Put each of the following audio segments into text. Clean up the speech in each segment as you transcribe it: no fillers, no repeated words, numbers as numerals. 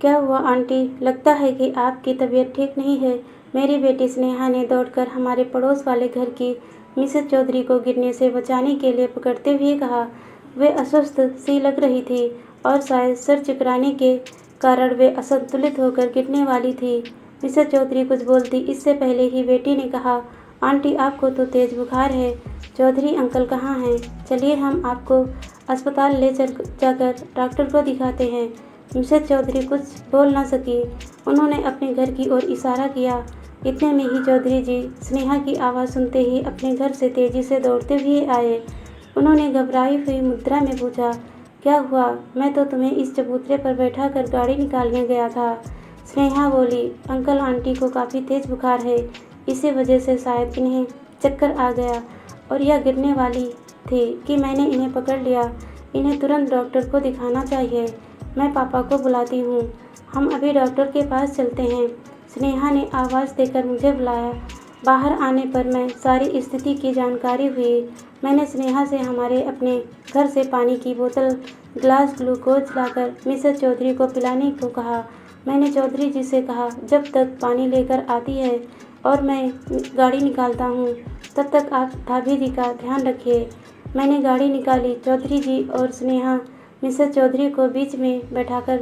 क्या हुआ आंटी? लगता है कि आपकी तबीयत ठीक नहीं है। मेरी बेटी स्नेहा ने दौड़कर हमारे पड़ोस वाले घर की मिसेज चौधरी को गिरने से बचाने के लिए पकड़ते हुए कहा। वे अस्वस्थ सी लग रही थी और शायद सर चकराने के कारण वे असंतुलित होकर गिरने वाली थी। मिसेज चौधरी कुछ बोलती इससे पहले ही बेटी ने कहा, आंटी आपको तो तेज बुखार है। चौधरी अंकल कहाँ हैं? चलिए हम आपको अस्पताल ले जाकर डॉक्टर को दिखाते हैं। मिसेज चौधरी कुछ बोल न सकी। उन्होंने अपने घर की ओर इशारा किया। इतने में ही चौधरी जी स्नेहा की आवाज़ सुनते ही अपने घर से तेजी से दौड़ते हुए आए। उन्होंने घबराई हुई मुद्रा में पूछा, क्या हुआ? मैं तो तुम्हें इस चबूतरे पर बैठा कर गाड़ी निकालने गया था। स्नेहा बोली, अंकल आंटी को काफ़ी तेज बुखार है, इसी वजह से शायद इन्हें चक्कर आ गया और यह गिरने वाली थी कि मैंने इन्हें पकड़ लिया। इन्हें तुरंत डॉक्टर को दिखाना चाहिए। मैं पापा को बुलाती हूँ। हम अभी डॉक्टर के पास चलते हैं। स्नेहा ने आवाज़ देकर मुझे बुलाया। बाहर आने पर मैं सारी स्थिति की जानकारी हुई। मैंने स्नेहा से हमारे अपने घर से पानी की बोतल, ग्लास ग्लूकोज लाकर मिसेज चौधरी को पिलाने को कहा। मैंने चौधरी जी से कहा, जब तक पानी लेकर आती है और मैं गाड़ी निकालता हूँ, तब तक आप भाभी जी का ध्यान रखिए। मैंने गाड़ी निकाली। चौधरी जी और स्नेहा मिसेज चौधरी को बीच में बैठाकर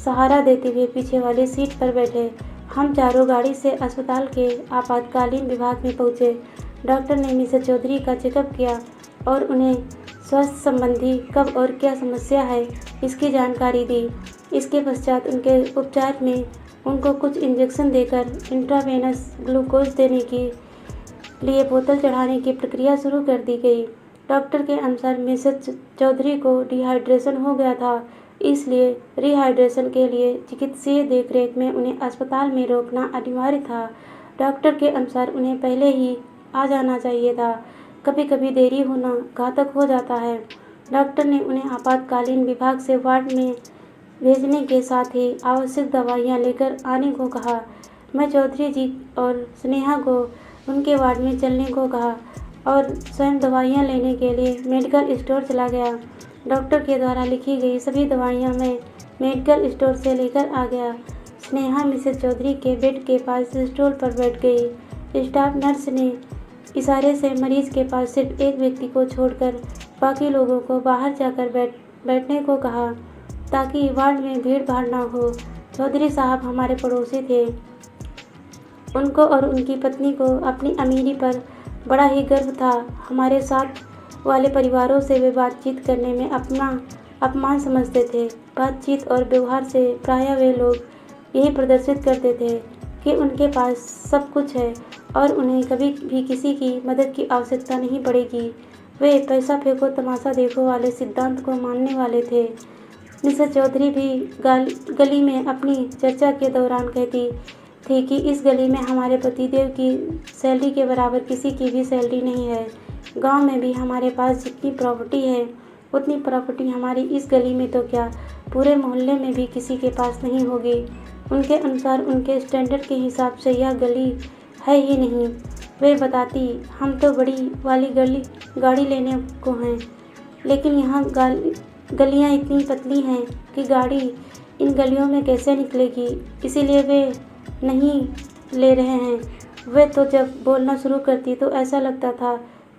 सहारा देते हुए पीछे वाली सीट पर बैठे। हम चारों गाड़ी से अस्पताल के आपातकालीन विभाग में पहुँचे। डॉक्टर ने मिसेज चौधरी का चेकअप किया और उन्हें स्वास्थ्य संबंधी कब और क्या समस्या है इसकी जानकारी दी। इसके पश्चात उनके उपचार में उनको कुछ इंजेक्शन देकर इंट्रावेनस ग्लूकोज देने के लिए बोतल चढ़ाने की प्रक्रिया शुरू कर दी गई। डॉक्टर के अनुसार मिसेज चौधरी को डिहाइड्रेशन हो गया था, इसलिए रिहाइड्रेशन के लिए चिकित्सीय देखरेख में उन्हें अस्पताल में रोकना अनिवार्य था। डॉक्टर के अनुसार उन्हें पहले ही आ जाना चाहिए था। कभी कभी देरी होना घातक हो जाता है। डॉक्टर ने उन्हें आपातकालीन विभाग से वार्ड में भेजने के साथ ही आवश्यक दवाइयाँ लेकर आने को कहा। मैं चौधरी जी और स्नेहा को उनके वार्ड में चलने को कहा और स्वयं दवाइयाँ लेने के लिए मेडिकल स्टोर चला गया। डॉक्टर के द्वारा लिखी गई सभी दवाइयाँ मैं मेडिकल स्टोर से लेकर आ गया। स्नेहा मिसेज चौधरी के बेड के पास स्टूल पर बैठ गई। स्टाफ नर्स ने इशारे से मरीज के पास सिर्फ एक व्यक्ति को छोड़कर बाकी लोगों को बाहर जाकर बैठने को कहा, ताकि वार्ड में भीड़ भाड़ ना हो। चौधरी साहब हमारे पड़ोसी थे। उनको और उनकी पत्नी को अपनी अमीरी पर बड़ा ही गर्व था। हमारे साथ वाले परिवारों से वे बातचीत करने में अपना अपमान समझते थे। बातचीत और व्यवहार से प्रायः वे लोग यही प्रदर्शित करते थे कि उनके पास सब कुछ है और उन्हें कभी भी किसी की मदद की आवश्यकता नहीं पड़ेगी। वे पैसा फेंको तमाशा देखो वाले सिद्धांत को मानने वाले थे। मिसेज चौधरी भी गली में अपनी चर्चा के दौरान कहती थी कि इस गली में हमारे पतिदेव की सैलरी के बराबर किसी की भी सैलरी नहीं है। गांव में भी हमारे पास जितनी प्रॉपर्टी है उतनी प्रॉपर्टी हमारी इस गली में तो क्या, पूरे मोहल्ले में भी किसी के पास नहीं होगी। उनके अनुसार उनके स्टैंडर्ड के हिसाब से यह गली है ही नहीं। वे बताती, हम तो बड़ी वाली गाड़ी लेने को हैं, लेकिन यहाँ गलियाँ इतनी पतली हैं कि गाड़ी इन गलियों में कैसे निकलेगी, इसीलिए वे नहीं ले रहे हैं। वे तो जब बोलना शुरू करती तो ऐसा लगता था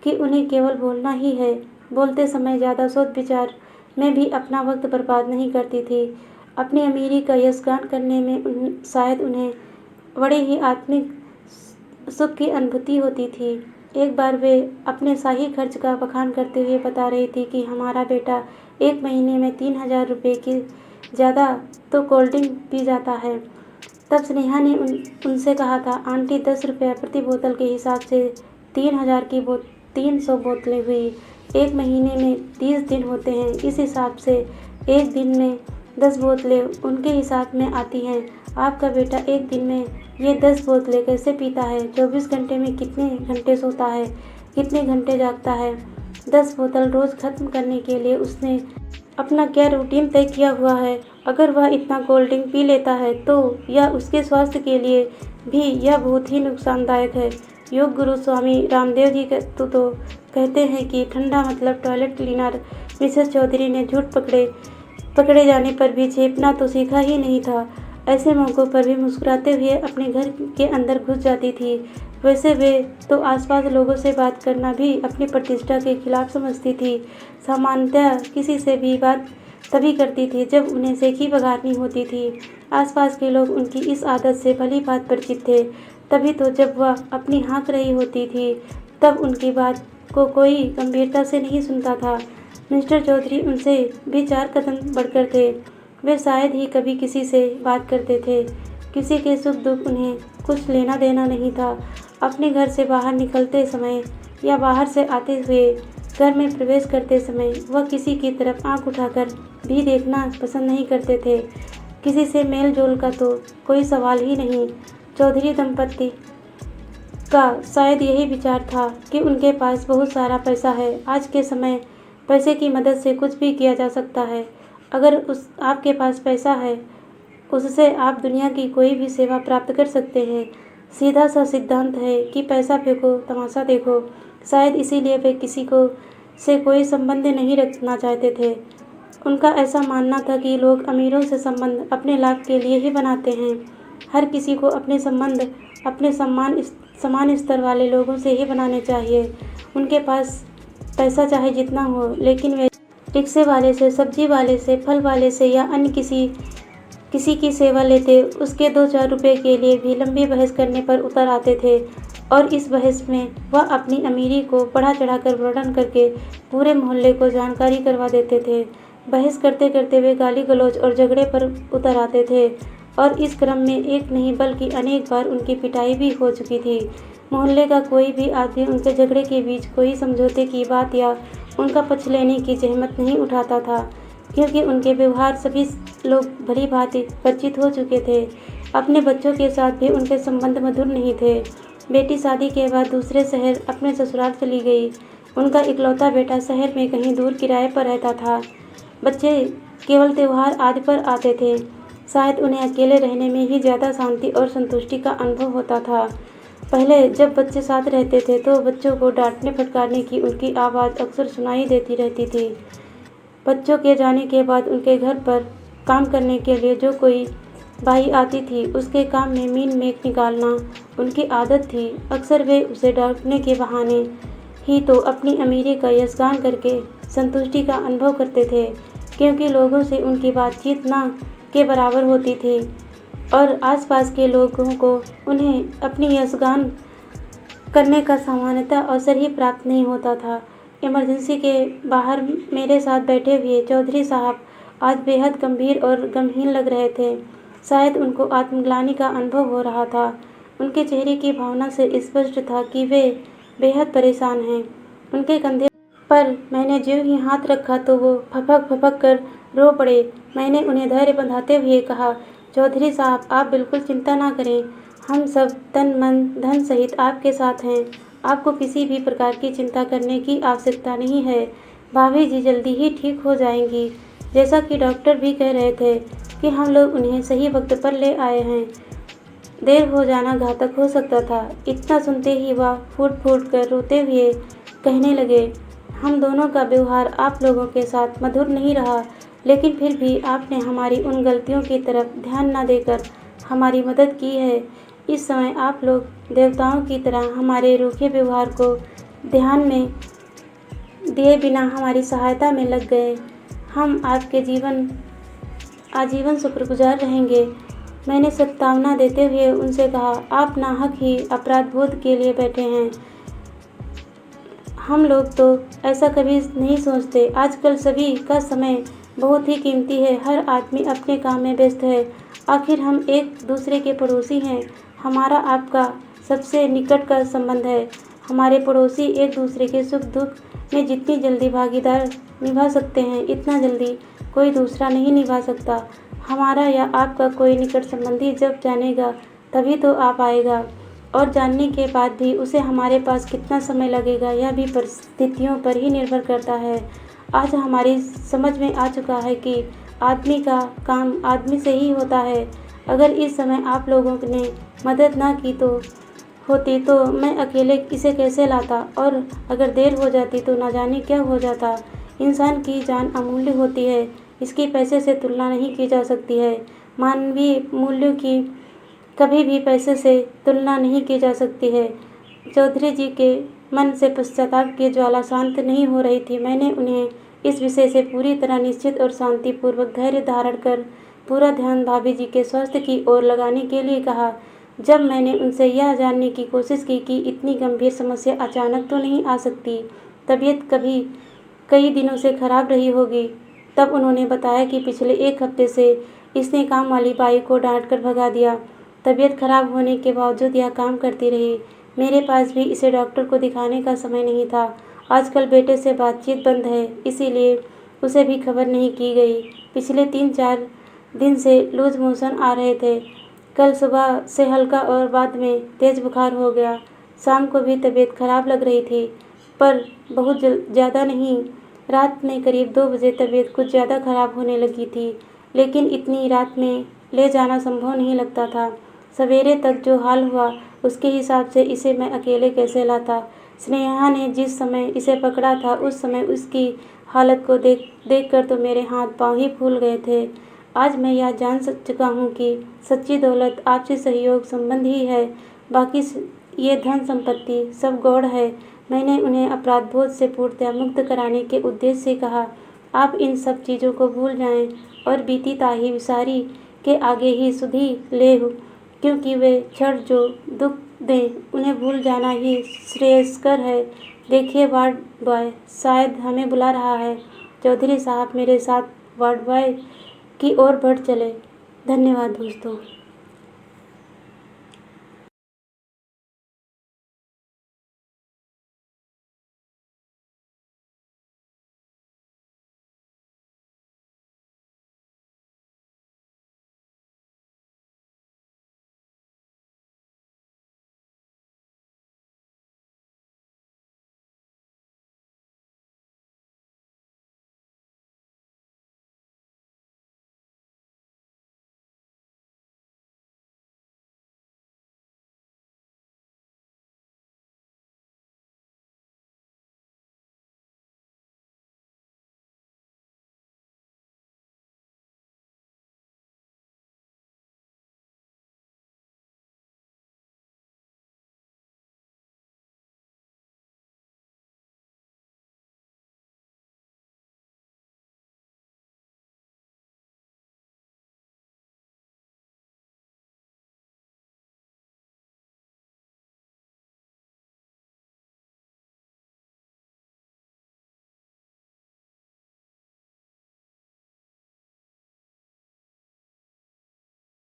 कि उन्हें केवल बोलना ही है। बोलते समय ज़्यादा सोच विचार में भी अपना वक्त बर्बाद नहीं करती थी। अपनी अमीरी का यशगान करने में शायद उन्हें बड़े ही आत्मिक सुख की अनुभूति होती थी। एक बार वे अपने शाही खर्च का बखान करते हुए बता रही थी कि हमारा बेटा एक महीने में 3000 रुपये की ज़्यादा तो कोल्ड ड्रिंक पी जाता है। तब स्नेहा ने उनसे कहा था, आंटी 10 रुपये प्रति बोतल के हिसाब से 3000 की 300 बोतलें हुई। एक महीने में 30 दिन होते हैं, इस हिसाब से एक दिन में 10 बोतलें उनके हिसाब में आती हैं। आपका बेटा एक दिन में ये 10 बोतलें कैसे पीता है? 24 घंटे में कितने घंटे सोता है, कितने घंटे जागता है? 10 बोतल रोज़ ख़त्म करने के लिए उसने अपना क्या रूटीन तय किया हुआ है? अगर वह इतना कोल्ड ड्रिंक पी लेता है तो यह उसके स्वास्थ्य के लिए भी यह बहुत ही नुकसानदायक है। योग गुरु स्वामी रामदेव जी तो कहते हैं कि ठंडा मतलब टॉयलेट क्लीनर। मिसेज चौधरी ने झूठ पकड़े पकड़े जाने पर भी झेपना तो सीखा ही नहीं था। ऐसे मौक़ों पर भी मुस्कुराते हुए अपने घर के अंदर घुस जाती थी। वैसे वे तो आसपास लोगों से बात करना भी अपनी प्रतिष्ठा के खिलाफ समझती थी। सामान्यतः किसी से भी बात तभी करती थी जब उन्हें सेखी बघारनी होती थी। आसपास के लोग उनकी इस आदत से भली-भांति परिचित थे। तभी तो जब वह अपनी हाँक रही होती थी तब उनकी बात को कोई गंभीरता से नहीं सुनता था। मिस्टर चौधरी उनसे भी 4 कदम बढ़कर थे। वे शायद ही कभी किसी से बात करते थे। किसी के सुख-दुख उन्हें कुछ लेना-देना नहीं था। अपने घर से बाहर निकलते समय या बाहर से आते हुए घर में प्रवेश करते समय वह किसी की तरफ आँख उठाकर भी देखना पसंद नहीं करते थे। किसी से मेल-जोल का तो कोई सवाल ही नहीं। चौधरी दंपत्ति का शायद यही विचार था कि उनके पास बहुत सारा पैसा है। आज के समय पैसे की मदद से कुछ भी किया जा सकता है। अगर आपके पास पैसा है, उससे आप दुनिया की कोई भी सेवा प्राप्त कर सकते हैं। सीधा सा सिद्धांत है कि पैसा फेंको, तमाशा देखो। शायद इसीलिए वे किसी से कोई संबंध नहीं रखना चाहते थे। उनका ऐसा मानना था कि लोग अमीरों से संबंध अपने लाभ के लिए ही बनाते हैं। हर किसी को अपने संबंध अपने समान स्तर वाले लोगों से ही बनाने चाहिए। उनके पास पैसा चाहे जितना हो, लेकिन वे रिक्शे वाले से, सब्जी वाले से, फल वाले से या अन्य किसी की सेवा लेते उसके 2-4 रुपये के लिए भी लंबी बहस करने पर उतर आते थे। और इस बहस में वह अपनी अमीरी को बढ़ा चढ़ाकर वर्णन करके पूरे मोहल्ले को जानकारी करवा देते थे। बहस करते करते वे गाली-गलौज और झगड़े पर उतर आते थे और इस क्रम में एक नहीं बल्कि अनेक बार उनकी पिटाई भी हो चुकी थी। मोहल्ले का कोई भी आदमी उनके झगड़े के बीच कोई समझौते की बात या उनका पक्ष लेने की जहमत नहीं उठाता था, क्योंकि उनके व्यवहार सभी लोग भली-भांति परिचित हो चुके थे। अपने बच्चों के साथ भी उनके संबंध मधुर नहीं थे। बेटी शादी के बाद दूसरे शहर अपने ससुराल चली गई। उनका इकलौता बेटा शहर में कहीं दूर किराए पर रहता था। बच्चे केवल त्योहार आदि पर आते थे। शायद उन्हें अकेले रहने में ही ज़्यादा शांति और संतुष्टि का अनुभव होता था। पहले जब बच्चे साथ रहते थे तो बच्चों को डांटने-फटकारने की उनकी आवाज़ अक्सर सुनाई देती रहती थी। बच्चों के जाने के बाद उनके घर पर काम करने के लिए जो कोई बाई आती थी, उसके काम में मीन मेख निकालना उनकी आदत थी। अक्सर वे उसे डांटने के बहाने ही तो अपनी अमीरी का यशगान करके संतुष्टि का अनुभव करते थे, क्योंकि लोगों से उनकी बातचीत ना के बराबर होती थी और आसपास के लोगों को उन्हें अपनी यशगान करने का सामान्यतः अवसर ही प्राप्त नहीं होता था। इमरजेंसी के बाहर मेरे साथ बैठे हुए चौधरी साहब आज बेहद गंभीर और गमगीन लग रहे थे। शायद उनको आत्मग्लानि का अनुभव हो रहा था। उनके चेहरे की भावना से स्पष्ट था कि वे बेहद परेशान हैं। उनके कंधे पर मैंने ज्यों ही हाथ रखा तो वो फपक कर रो पड़े। मैंने उन्हें धैर्य बंधाते हुए कहा, चौधरी साहब, आप बिल्कुल चिंता ना करें। हम सब तन मन धन सहित आपके साथ हैं। आपको किसी भी प्रकार की चिंता करने की आवश्यकता नहीं है। भाभी जी जल्दी ही ठीक हो जाएंगी। जैसा कि डॉक्टर भी कह रहे थे कि हम लोग उन्हें सही वक्त पर ले आए हैं। देर हो जाना घातक हो सकता था। इतना सुनते ही वह फूट-फूट कर रोते हुए कहने लगे, हम दोनों का व्यवहार आप लोगों के साथ मधुर नहीं रहा, लेकिन फिर भी आपने हमारी उन गलतियों की तरफ ध्यान न देकर हमारी मदद की है। इस समय आप लोग देवताओं की तरह हमारे रूखे व्यवहार को ध्यान में दिए बिना हमारी सहायता में लग गए। हम आपके आजीवन शुक्रगुजार रहेंगे। मैंने सत्तावना देते हुए उनसे कहा, आप नाहक ही अपराध बोध के लिए बैठे हैं। हम लोग तो ऐसा कभी नहीं सोचते। आजकल सभी का समय बहुत ही कीमती है। हर आदमी अपने काम में व्यस्त है। आखिर हम एक दूसरे के पड़ोसी हैं। हमारा आपका सबसे निकट का संबंध है। हमारे पड़ोसी एक दूसरे के सुख दुख में जितनी जल्दी भागीदार निभा सकते हैं, इतना जल्दी कोई दूसरा नहीं निभा सकता। हमारा या आपका कोई निकट संबंधी जब जानेगा तभी तो आ पाएगा, और जानने के बाद भी उसे हमारे पास कितना समय लगेगा यह भी परिस्थितियों पर ही निर्भर करता है। आज हमारी समझ में आ चुका है कि आदमी का काम आदमी से ही होता है। अगर इस समय आप लोगों ने मदद ना की होती तो मैं अकेले इसे कैसे लाता, और अगर देर हो जाती तो न जाने क्या हो जाता। इंसान की जान अमूल्य होती है, इसकी पैसे से तुलना नहीं की जा सकती है। मानवीय मूल्यों की कभी भी पैसे से तुलना नहीं की जा सकती है। चौधरी जी के मन से पश्चाताप की ज्वाला शांत नहीं हो रही थी। मैंने उन्हें इस विषय से पूरी तरह निश्चित और शांतिपूर्वक धैर्य धारण कर पूरा ध्यान भाभी जी के स्वास्थ्य की ओर लगाने के लिए कहा। जब मैंने उनसे यह जानने की कोशिश की कि इतनी गंभीर समस्या अचानक तो नहीं आ सकती, तबीयत कई दिनों से खराब रही होगी, तब उन्होंने बताया कि पिछले 1 हफ्ते से इसने काम वाली बाई को डांट कर भगा दिया। तबीयत खराब होने के बावजूद यह काम करती रही। मेरे पास भी इसे डॉक्टर को दिखाने का समय नहीं था। आजकल बेटे से बातचीत बंद है, इसीलिए उसे भी खबर नहीं की गई। पिछले 3-4 दिन से लूज मोशन आ रहे थे। कल सुबह से हल्का और बाद में तेज बुखार हो गया। शाम को भी तबीयत खराब लग रही थी, पर बहुत ज़्यादा नहीं। रात में करीब 2 बजे तबीयत कुछ ज़्यादा खराब होने लगी थी, लेकिन इतनी रात में ले जाना संभव नहीं लगता था। सवेरे तक जो हाल हुआ, उसके हिसाब से इसे मैं अकेले कैसे लाता। स्नेहा ने जिस समय इसे पकड़ा था, उस समय उसकी हालत को देख कर तो मेरे हाथ पाँव ही फूल गए थे। आज मैं यह जान चुका हूँ कि सच्ची दौलत आपसी सहयोग संबंध ही है, बाकी ये धन संपत्ति सब गौड़ है। मैंने उन्हें अपराधबोध से पूर्णतः मुक्त कराने के उद्देश्य से कहा, आप इन सब चीज़ों को भूल जाएं और बीती ताही विसारी के आगे ही सुधि ले, क्योंकि वे क्षण जो दुख दें, उन्हें भूल जाना ही श्रेयस्कर है। देखिए वार्ड बॉय शायद हमें बुला रहा है। चौधरी साहब मेरे साथ वार्ड बॉय की ओर बढ़ चले। धन्यवाद दोस्तों।